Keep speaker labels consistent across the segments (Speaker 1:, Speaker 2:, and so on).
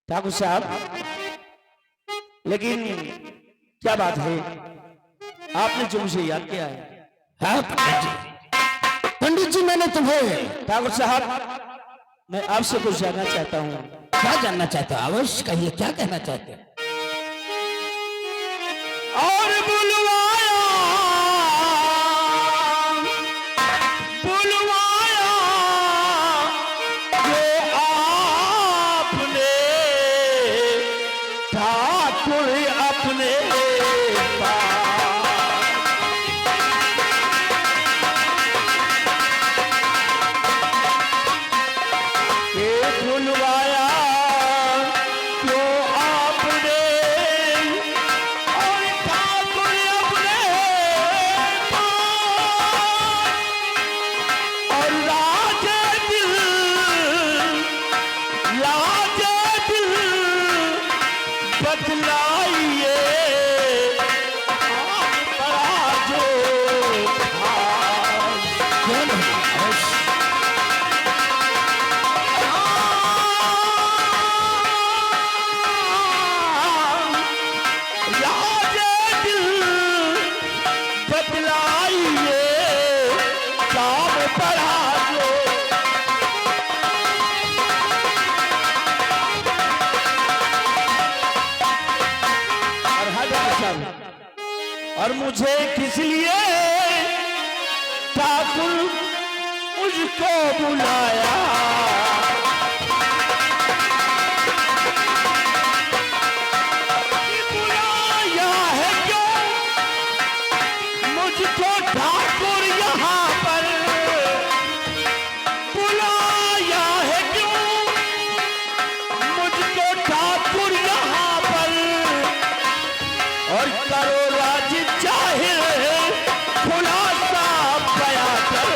Speaker 1: ठाकुर साहब, लेकिन क्या बात है, आपने जो मुझे याद किया है।
Speaker 2: हाँ पंडित जी, मैंने तुम्हें।
Speaker 1: ठाकुर साहब, मैं आपसे कुछ जानना चाहता हूँ।
Speaker 2: क्या जानना चाहते हो? अवश्य कहिए, क्या कहना चाहते हो?
Speaker 1: और बुलवाया बुलवाया जो आपने ठाकुर अपने बुलवाया जो आपने और ठाकुर अपने और लाजे दिल बतलाइए बड़ा जो
Speaker 2: क्यों नहीं? अवश्य।
Speaker 1: बतलाइए काम बढ़ा दो। और हर और मुझे किस लिए ठाकुर मुझको बुलाया, बुलाया है क्यों मुझको ठाकुर यहाँ पर, बुलाया है क्यों मुझको ठाकुर यहाँ पर, और करो राज जाहिर खुलासा बया कर,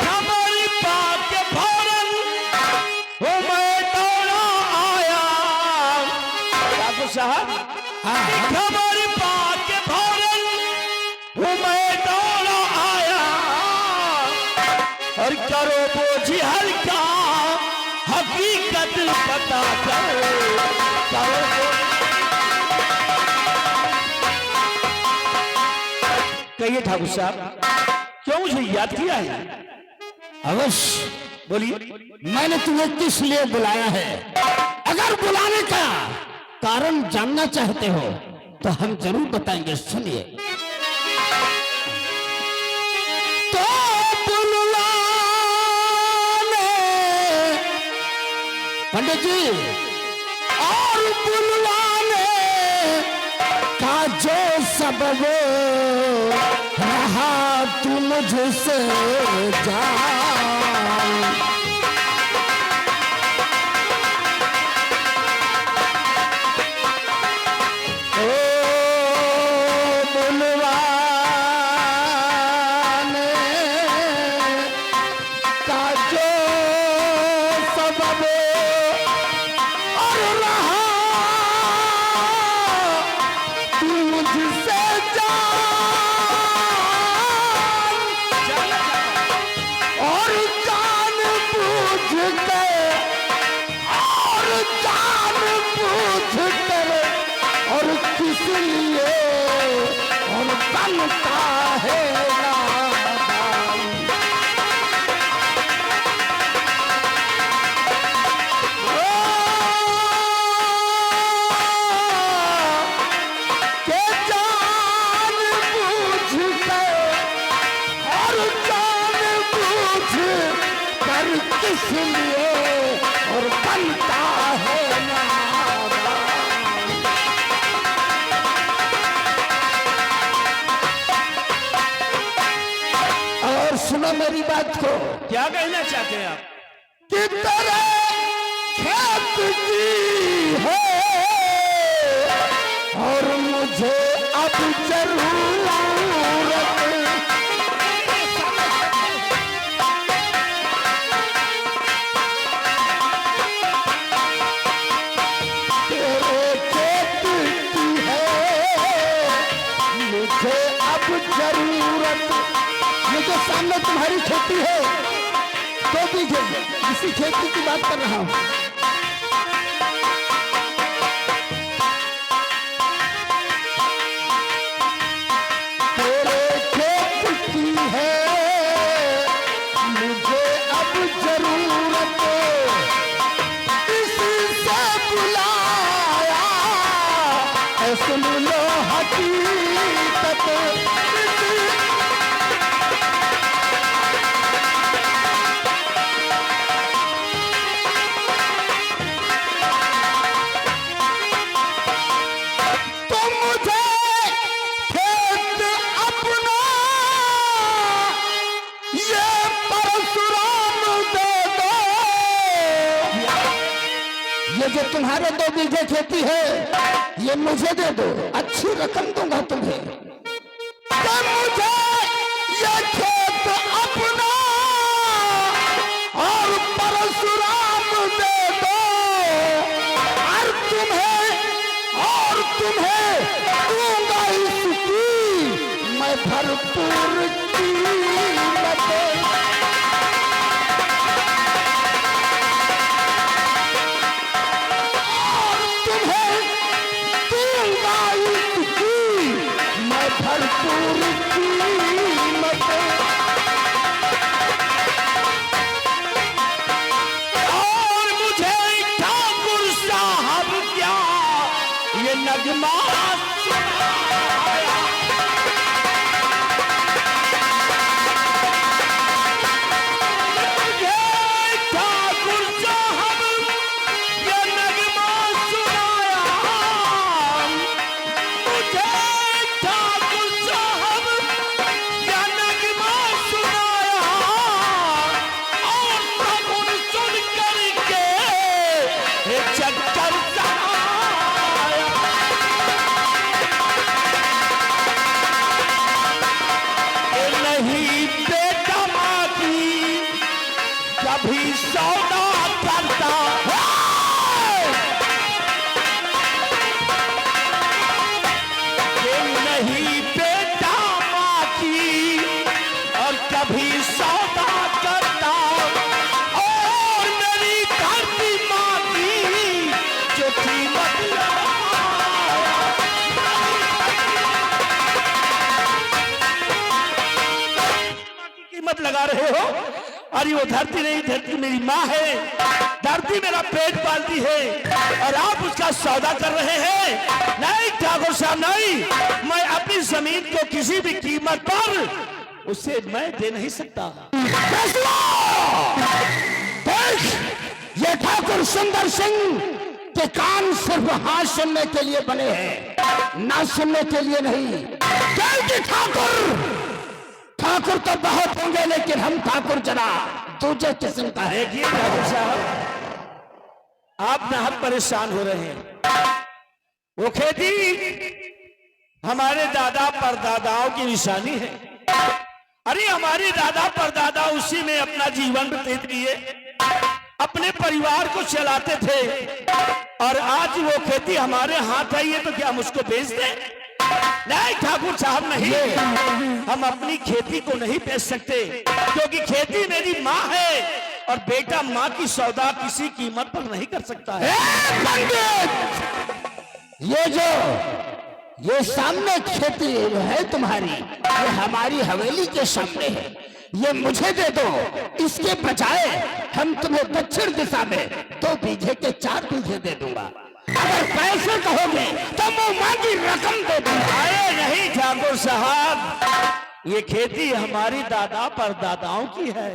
Speaker 1: खबर पाके फौरन वो मैं दौड़ा आया। ठाकुर साहब, खबर पाके फौरन वो मैं दौड़ा आया, और करो बोझ हल्का हकीकत पता कर, कहिए ठाकुर साहब, क्यों मुझे याद किया है?
Speaker 2: अवश्य।
Speaker 1: बोलिए।
Speaker 2: मैंने तुम्हें किस लिए बुलाया है? अगर बुलाने का कारण जानना चाहते हो तो हम जरूर बताएंगे, सुनिए। तो बुलवाने पंडित जी, और बुलवाने का जो सबब रहा तू मुझसे जान, इसलिए और बनता है नादान। और सुनो मेरी बात को,
Speaker 1: क्या कहना चाहते हैं आप?
Speaker 2: कि तेरे खेत की है और मुझे अब जरूरत, जरूरत। ये जो सामने तुम्हारी खेती है तो बीघे इसी खेती की बात कर रहा हूँ। तेरे खेत की है मुझे अब जरूरत, इसी से बुलाया है, सुन लो हकीकत। तो मुझे खेत अपना ये परशुराम दे दो, ये जो तुम्हारे 2 बीघे खेती है ये मुझे दे दो, अच्छी रकम दूंगा तुम्हें। तो मुझे ये खेत अपना और परशुराम दे दो, और तुम्हें दूंगा इसकी मैं भरपूर कीमत। भरपूर कीमत।
Speaker 1: और मुझे ठाकुर साहब क्या ये नगमा सुनाया। मुझे ठाकुर साहब ये नगमा सुनाया। मुझे ठाकुर साहब ये नगमा सुनाया। और ठाकुर सुन करके ये चक्कर चलाया। ये नहीं बेटा माँ की कभी सौदा करता है। ये नहीं बेटा माँ की और कभी सौदा करता, और मेरी धरती माँ की जो कीमत कीमत लगा रहे हो। अरे वो धरती नहीं, धरती मेरी माँ है, धरती मेरा पेट पालती है, और आप उसका सौदा कर रहे हैं। नहीं ठाकुर साहब नहीं, मैं अपनी जमीन को किसी भी कीमत पर उसे मैं दे नहीं सकता।
Speaker 2: देख, ये ठाकुर सुंदर सिंह के कान सिर्फ हाँ सुनने के लिए बने हैं, ना सुनने के लिए नहीं। क्योंकि ठाकुर तो बहुत होंगे, लेकिन हम ठाकुर जरा दूसरे किस्म का है।
Speaker 1: देखिए ठाकुर साहब, आप नाहक परेशान हो रहे हैं। वो खेती हमारे दादा परदादाओं की निशानी है। अरे हमारे दादा परदादा उसी में अपना जीवन व्यतीत किए, अपने परिवार को चलाते थे, और आज वो खेती हमारे हाथ आई है तो क्या हम उसको बेच दें? नहीं ठाकुर साहब नहीं, हम अपनी खेती को नहीं बेच सकते, क्योंकि खेती मेरी माँ है, और बेटा माँ की सौदा किसी कीमत पर नहीं कर सकता है।
Speaker 2: पंडित, ये सामने खेती है तुम्हारी, ये हमारी हवेली के सामने है, ये मुझे दे दो। इसके बजाय हम तुम्हें दक्षिण दिशा में 2 बीघे के 4 बीघे दे दूंगा। अगर पैसे कहोगे तो मुंह मांगी रकम दे दूंगा।
Speaker 1: अरे नहीं ठाकुर साहब, ये खेती हमारी दादा परदादाओं की है।